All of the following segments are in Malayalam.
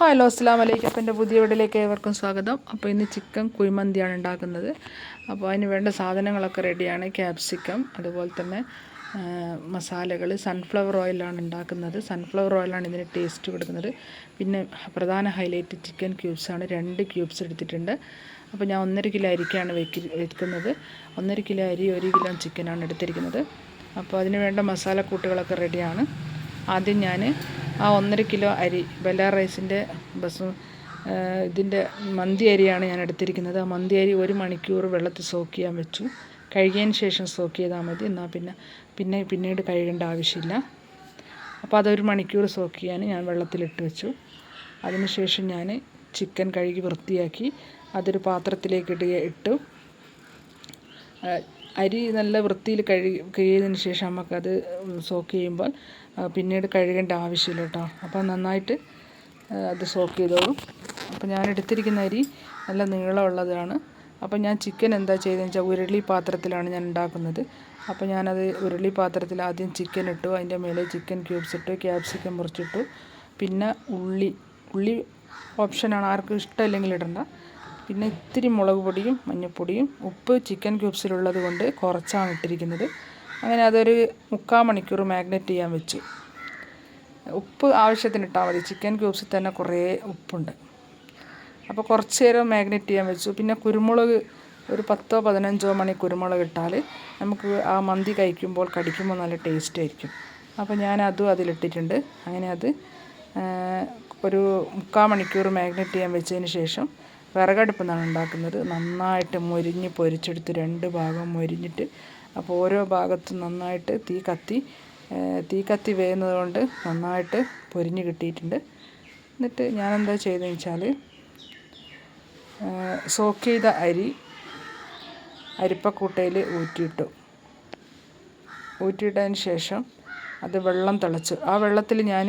ഹലോ അസ്സലാമു അലൈക്കും. അപ്പോൾ എൻ്റെ പുതിയ വീട്ടിലേക്ക് ഏവർക്കും സ്വാഗതം. അപ്പോൾ ഇന്ന് ചിക്കൻ കുഴിമന്തിയാണ് ഉണ്ടാക്കുന്നത്. അപ്പോൾ അതിന് വേണ്ട സാധനങ്ങളൊക്കെ റെഡിയാണ്. ക്യാപ്സിക്കം, അതുപോലെ തന്നെ മസാലകൾ, സൺഫ്ലവർ ഓയിലാണ് ഉണ്ടാക്കുന്നത്. സൺഫ്ലവർ ഓയിലാണ് ഇതിന് ടേസ്റ്റ് കൊടുക്കുന്നത്. പിന്നെ പ്രധാന ഹൈലൈറ്റ് ചിക്കൻ ക്യൂബ്സാണ്. 2 ക്യൂബ്സ് എടുത്തിട്ടുണ്ട്. അപ്പോൾ ഞാൻ 1.5 കിലോ അരിക്കാണ് വെക്കുന്നത്. 1.5 കിലോ അരി 1 കിലോ ചിക്കനാണ് എടുത്തിരിക്കുന്നത്. അപ്പോൾ അതിന് വേണ്ട മസാലക്കൂട്ടുകളൊക്കെ റെഡിയാണ്. ആദ്യം ഞാൻ ആ 1.5 കിലോ അരി ബെല്ല റൈസിൻ്റെ ഇതിൻ്റെ മന്തി അരിയാണ് ഞാൻ എടുത്തിരിക്കുന്നത്. ആ മന്തി അരി 1 മണിക്കൂർ വെള്ളത്തിൽ സോക്ക് ചെയ്യാൻ വെച്ചു. കഴുകിയതിന് ശേഷം സോക്ക് ചെയ്താൽ മതി. എന്നാൽ പിന്നീട് കഴുകേണ്ട ആവശ്യമില്ല. അപ്പോൾ അതൊരു മണിക്കൂർ സോക്ക് ചെയ്യാൻ ഞാൻ വെള്ളത്തിലിട്ട് വെച്ചു. അതിനുശേഷം ഞാൻ ചിക്കൻ കഴുകി വൃത്തിയാക്കി അതൊരു പാത്രത്തിലേക്ക് ഇട്ടു. അരി നല്ല വൃത്തിയിൽ കഴുകിയതിന് ശേഷം നമുക്കത് സോക്ക് ചെയ്യുമ്പോൾ പിന്നീട് കഴുകേണ്ട ആവശ്യമില്ല കേട്ടോ. അപ്പോൾ നന്നായിട്ട് അത് സോക്ക് ചെയ്തോളും. അപ്പോൾ ഞാൻ എടുത്തിരിക്കുന്ന അരി നല്ല നീളമുള്ളതാണ്. അപ്പോൾ ഞാൻ ചിക്കൻ എന്താ ചെയ്തതെന്ന് വെച്ചാൽ ഉരുളി പാത്രത്തിലാണ് ഞാൻ ഉണ്ടാക്കുന്നത്. അപ്പോൾ ഞാനത് ഉരുളി പാത്രത്തിൽ ആദ്യം ചിക്കൻ ഇട്ടു. അതിൻ്റെ മേലെ ചിക്കൻ ക്യൂബ്സ് ഇട്ടു, ക്യാപ്സിക്കം മുറിച്ചിട്ടു. പിന്നെ ഉള്ളി ഓപ്ഷനാണ്, ആർക്കും ഇഷ്ടമില്ലെങ്കിൽ ഇടണ്ട. പിന്നെ ഇത്തിരി മുളക് പൊടിയും മഞ്ഞൾപ്പൊടിയും, ഉപ്പ് ചിക്കൻ ക്യൂബ്സിലുള്ളത് കൊണ്ട് കുറച്ചാണ് ഇട്ടിരിക്കുന്നത്. അങ്ങനെ അതൊരു 3/4 മണിക്കൂർ മാഗ്നേറ്റ് ചെയ്യാൻ വെച്ചു. ഉപ്പ് ആവശ്യത്തിന് ഇട്ടാൽ മതി, ചിക്കൻ ക്യൂബ്സിൽ തന്നെ കുറേ ഉപ്പുണ്ട്. അപ്പോൾ കുറച്ച് നേരം മാഗ്നേറ്റ് ചെയ്യാൻ വെച്ചു. പിന്നെ കുരുമുളക് ഒരു 10-15 മണി കുരുമുളക് ഇട്ടാൽ നമുക്ക് ആ മന്തി കടിക്കുമ്പോൾ നല്ല ടേസ്റ്റ് ആയിരിക്കും. അപ്പോൾ ഞാൻ അതും അതിലിട്ടിട്ടുണ്ട്. അങ്ങനെ അത് ഒരു 3/4 മണിക്കൂർ മാഗ്നേറ്റ് ചെയ്യാൻ വെച്ചതിന് ശേഷം വിറകടുപ്പിൽ നിന്നാണ് ഉണ്ടാക്കുന്നത്. നന്നായിട്ട് മൊരിഞ്ഞ് പൊരിച്ചെടുത്ത് 2 ഭാഗം മൊരിഞ്ഞിട്ട്, അപ്പോൾ ഓരോ ഭാഗത്തും നന്നായിട്ട് തീ കത്തി വേകുന്നത് കൊണ്ട് നന്നായിട്ട് പൊരിഞ്ഞ് കിട്ടിയിട്ടുണ്ട്. എന്നിട്ട് ഞാനെന്താ ചെയ്തതെന്ന് വെച്ചാൽ സോക്ക് ചെയ്ത അരി അരിപ്പക്കൂട്ടയിൽ ഊറ്റിയിട്ടതിന് ശേഷം അത് വെള്ളം തിളച്ചു. ആ വെള്ളത്തിൽ ഞാൻ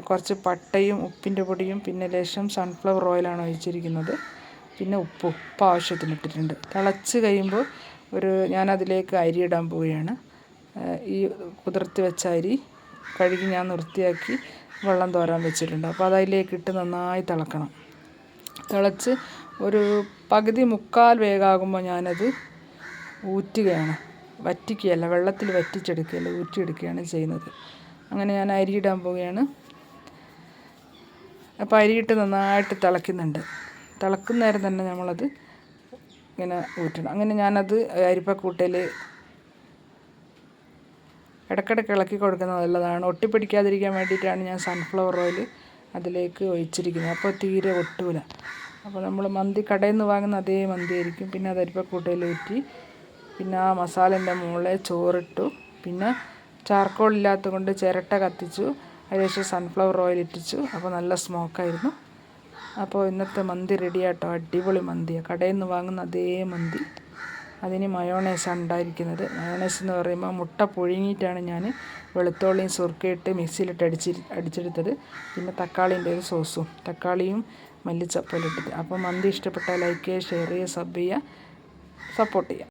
കുറച്ച് പട്ടയും ഉപ്പിൻ്റെ പൊടിയും പിന്നെ ലേശം സൺഫ്ലവർ ഓയിലാണ് ഒഴിച്ചിരിക്കുന്നത്. പിന്നെ ഉപ്പ് ആവശ്യത്തിന് ഇട്ടിട്ടുണ്ട്. തിളച്ച് കഴിയുമ്പോൾ ഞാനതിലേക്ക് അരി ഇടാൻ പോവുകയാണ്. ഈ കുതിർത്തി വെച്ച അരി കഴുകി ഞാൻ വൃത്തിയാക്കി വെള്ളം തോരാൻ വെച്ചിട്ടുണ്ട്. അപ്പോൾ അതിലേക്ക് ഇട്ട് നന്നായി തിളക്കണം. തിളച്ച് ഒരു പകുതി 3/4 വേഗമാകുമ്പോൾ ഞാനത് ഊറ്റുകയാണ്. വറ്റിക്കുകയല്ല, വെള്ളത്തിൽ വറ്റിച്ചെടുക്കുകയല്ല, ഊറ്റിയെടുക്കുകയാണ് ചെയ്യുന്നത്. അങ്ങനെ ഞാൻ അരി ഇടാൻ പോവുകയാണ്. അപ്പോൾ അരിയിട്ട് നന്നായിട്ട് തിളയ്ക്കുന്നുണ്ട്. തിളക്കുന്ന നേരം തന്നെ നമ്മളത് ഇങ്ങനെ ഊറ്റണം. അങ്ങനെ ഞാനത് അരിപ്പക്കൂട്ടയിൽ ഇടയ്ക്കിടയ്ക്ക് ഇളക്കി കൊടുക്കുന്നത് നല്ലതാണ്. ഒട്ടിപ്പിടിക്കാതിരിക്കാൻ വേണ്ടിയിട്ടാണ് ഞാൻ സൺഫ്ലവർ ഓയിൽ അതിലേക്ക് ഒഴിച്ചിരിക്കുന്നത്. അപ്പോൾ തീരെ ഒട്ടൂല. അപ്പോൾ നമ്മൾ മന്തി കടയിൽ നിന്ന് വാങ്ങുന്ന അതേ മന്തി ആയിരിക്കും. പിന്നെ അത് അരിപ്പക്കൂട്ടയിൽ ഊറ്റി പിന്നെ ആ മസാലേൻ്റെ മുകളിൽ ചോറിട്ടു. പിന്നെ ചാർക്കോൾ ഇല്ലാത്തത് കൊണ്ട് ചിരട്ട കത്തിച്ചു. അതിനുശേഷം സൺഫ്ലവർ ഓയിൽ ഇട്ടിച്ചു. അപ്പോൾ നല്ല സ്മോക്കായിരുന്നു. അപ്പോൾ ഇന്നത്തെ മന്തി റെഡിയാട്ടോ. അടിപൊളി മന്തിയാണ്, കടയിൽ നിന്ന് വാങ്ങുന്ന അതേ മന്തി. അതിന് മയോണൈസാണ് ഉണ്ടായിരിക്കുന്നത്. മയോണൈസ് എന്ന് പറയുമ്പോൾ മുട്ട പുഴുങ്ങിയിട്ടാണ് ഞാൻ വെളുത്തുള്ളിയും സുർക്കയിട്ട് മിക്സിയിലിട്ട് അടിച്ചെടുത്തത്. പിന്നെ തക്കാളീൻ്റെ ഒരു സോസും, തക്കാളിയും മല്ലിച്ചപ്പലും ഇട്ടിട്ട്. അപ്പോൾ മന്തി ഇഷ്ടപ്പെട്ടാൽ ലൈക്ക് ചെയ്യുക, ഷെയർ ചെയ്യുക, സബ് ചെയ്യുക, സപ്പോർട്ട് ചെയ്യുക.